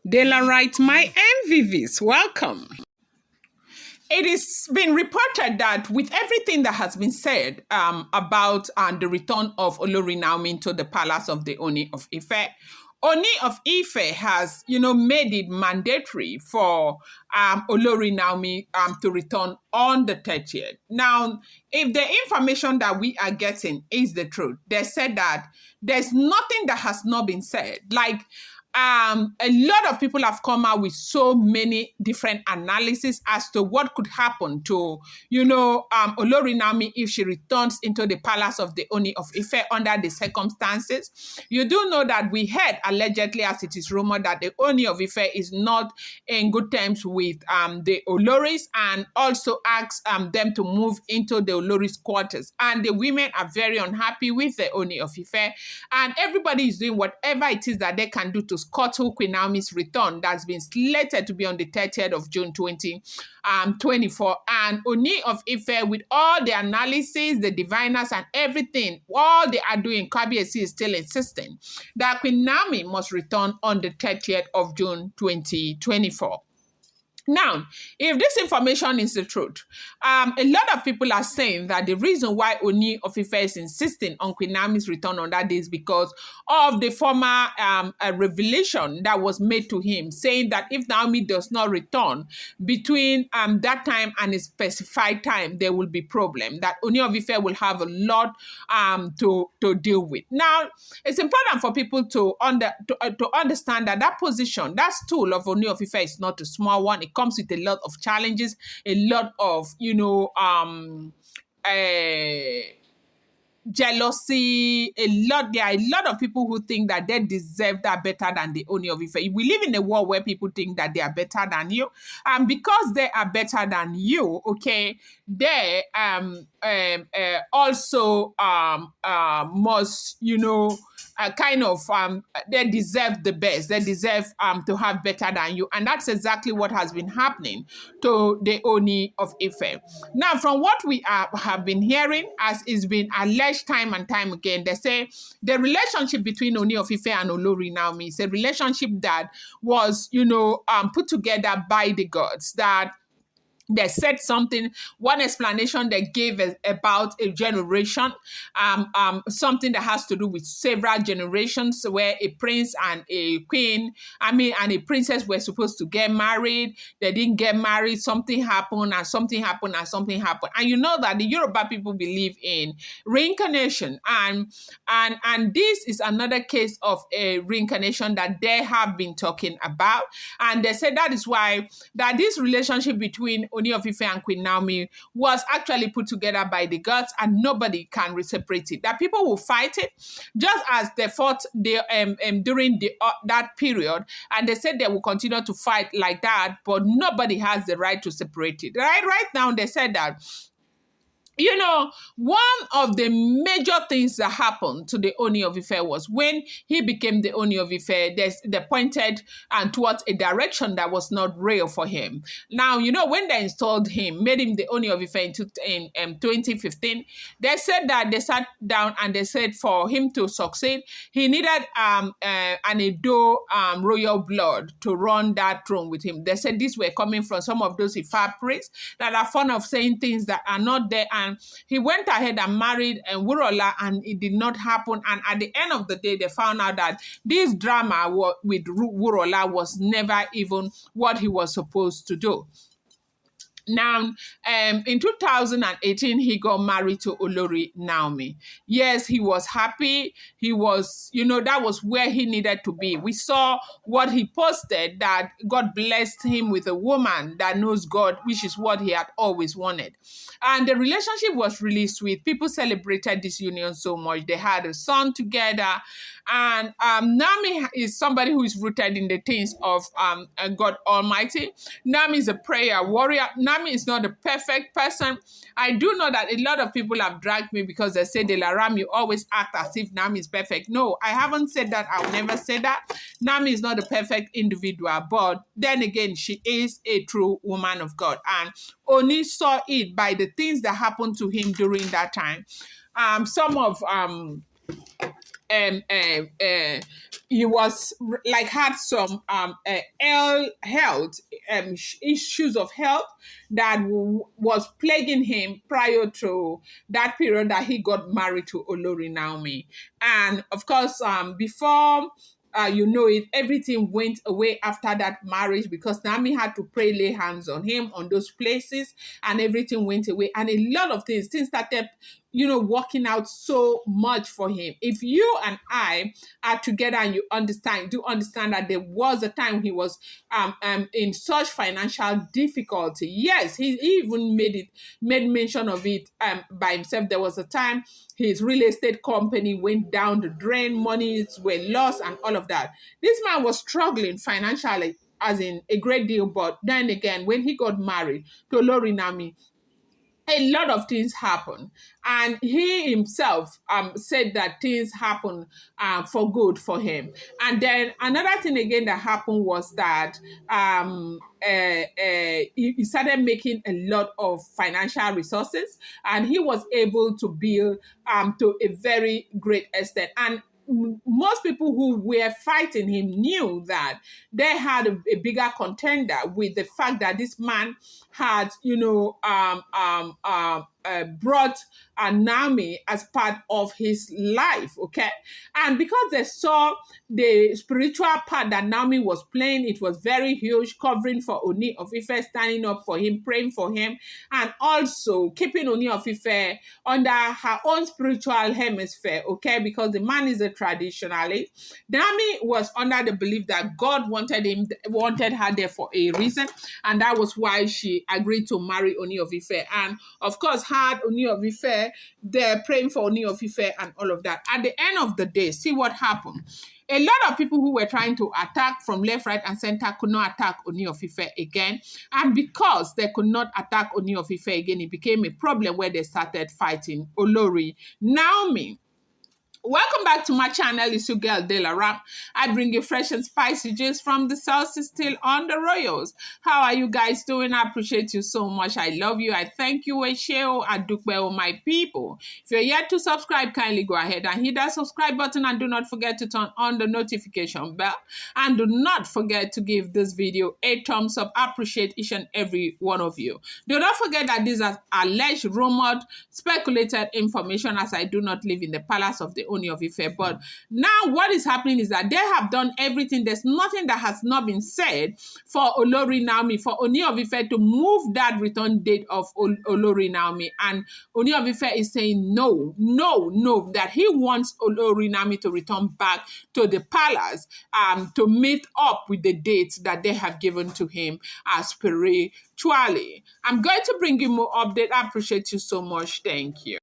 Daylight, my MVVs, welcome. It has been reported that with everything that has been said about the return of Olori Naomi to the palace of the Ooni of Ife, Ooni of Ife has, made it mandatory for Olori Naomi to return on the 30th. Now, if the information that we are getting is the truth, they said that there's nothing that has not been said. Like, a lot of people have come out with so many different analyses as to what could happen to, Olori Naomi if she returns into the palace of the Ooni of Ife under the circumstances. You do know that we heard allegedly, as it is rumored, that the Ooni of Ife is not in good terms with the Oloris and also asked them to move into the Oloris quarters. And the women are very unhappy with the Ooni of Ife. And everybody is doing whatever it is that they can do to Scuttle Queen Naomi's return that's been slated to be on the 30th of June 2024. And Ooni of Ife, with all the analysis, the diviners and everything, all they are doing, Kabiyesi is still insisting that Queen Naomi must return on the 30th of June 2024. Now, if this information is the truth, a lot of people are saying that the reason why Ooni of Ife is insisting on Queen Naomi's return on that day is because of the former revelation that was made to him, saying that if Naomi does not return between that time and a specified time, there will be problem, that Ooni of Ife will have a lot to deal with. Now, it's important for people to understand that that position, that stool of Ooni of Ife is not a small one. It comes with a lot of challenges, a lot of, jealousy, there are a lot of people who think that they deserve that better than the Ooni of Ife. We live in a world where people think that they are better than you. And because they are better than you, okay, they also must, they deserve the best. They deserve to have better than you. And that's exactly what has been happening to the Ooni of Ife. Now, from what we have been hearing, as is been alleged time and time again, they say the relationship between Ooni of Ife and Olori Naomi is a relationship that was, put together by the gods, that they said something, one explanation they gave about a generation, something that has to do with several generations, where a prince and a queen, and a princess were supposed to get married. They didn't get married. Something happened, and something happened, and something happened. And you know that the Yoruba people believe in reincarnation, and this is another case of a reincarnation that they have been talking about. And they said that is why that this relationship between Ooni of Ife and Queen Naomi was actually put together by the gods, and nobody can separate it. That people will fight it, just as they fought during that period, and they said they will continue to fight like that, but nobody has the right to separate it. Right now, they said that one of the major things that happened to the Ooni of Ife was when he became the Ooni of Ife, they pointed towards a direction that was not real for him. Now, when they installed him, made him the Ooni of Ife in 2015, they said that they sat down and they said for him to succeed, he needed an Edo royal blood to run that throne with him. They said these were coming from some of those Ifa priests that are fond of saying things that are not there, and he went ahead and married Wurola, and it did not happen. And at the end of the day, they found out that this drama with Wurola was never even what he was supposed to do. Now, in 2018, he got married to Olori Naomi. Yes, he was happy. He was, that was where he needed to be. We saw what he posted, that God blessed him with a woman that knows God, which is what he had always wanted. And the relationship was really sweet. People celebrated this union so much. They had a son together. And Naomi is somebody who is rooted in the things of God Almighty. Naomi is a prayer warrior. Naomi is not a perfect person. I do know that a lot of people have dragged me because they say, Delaram, you always act as if Naomi is perfect. No, I haven't said that. I'll never say that. Naomi is not a perfect individual, but then again, she is a true woman of God. And Oni saw it by the things that happened to him during that time. Some of um, um, uh, he was like had some health issues of health that was plaguing him prior to that period that he got married to Olori Naomi. And of course, before you know it, everything went away after that marriage because Naomi had to pray, lay hands on him on those places, and everything went away. And a lot of things started, working out so much for him. If you and I are together and you do understand that there was a time he was in such financial difficulty. Yes, he even made mention of it by himself. There was a time his real estate company went down the drain, monies were lost, and all of that. This man was struggling financially, as in a great deal. But then again, when he got married to Olori Naomi, a lot of things happen, and he himself said that things happen for good for him. And then another thing again that happened was that he started making a lot of financial resources, and he was able to build to a very great extent. And most people who were fighting him knew that they had a bigger contender with the fact that this man had, brought Naomi as part of his life, okay? And because they saw the spiritual part that Naomi was playing, it was very huge, covering for Ooni of Ife, standing up for him, praying for him, and also keeping Ooni of Ife under her own spiritual hemisphere, okay? Because the man is a traditionalist. Naomi was under the belief that God wanted her there for a reason, and that was why she agreed to marry Ooni of Ife. And of course, had Ooni of Ife there praying for Ooni of Ife and all of that. At the end of the day, see what happened. A lot of people who were trying to attack from left, right, and center could not attack Ooni of Ife again. And because they could not attack Ooni of Ife again, it became a problem where they started fighting Olori Naomi. Welcome back to my channel. It's your girl De La Rap. I bring you fresh and spicy gist from the South, still on the Royals. How are you guys doing? I appreciate you so much. I love you. I thank you. Esheo Adukwe, my people. If you're yet to subscribe, kindly go ahead and hit that subscribe button, and do not forget to turn on the notification bell. And do not forget to give this video a thumbs up. I appreciate each and every one of you. Do not forget that these are alleged, rumored, speculated information, as I do not live in the palace of the Ooni of Ife. But now what is happening is that they have done everything. There's nothing that has not been said for Olori Naomi, for Ooni of Ife to move that return date of Olori Naomi. And Ooni of Ife is saying no, that he wants Olori Naomi to return back to the palace to meet up with the dates that they have given to him spiritually. I'm going to bring you more update. I appreciate you so much. Thank you.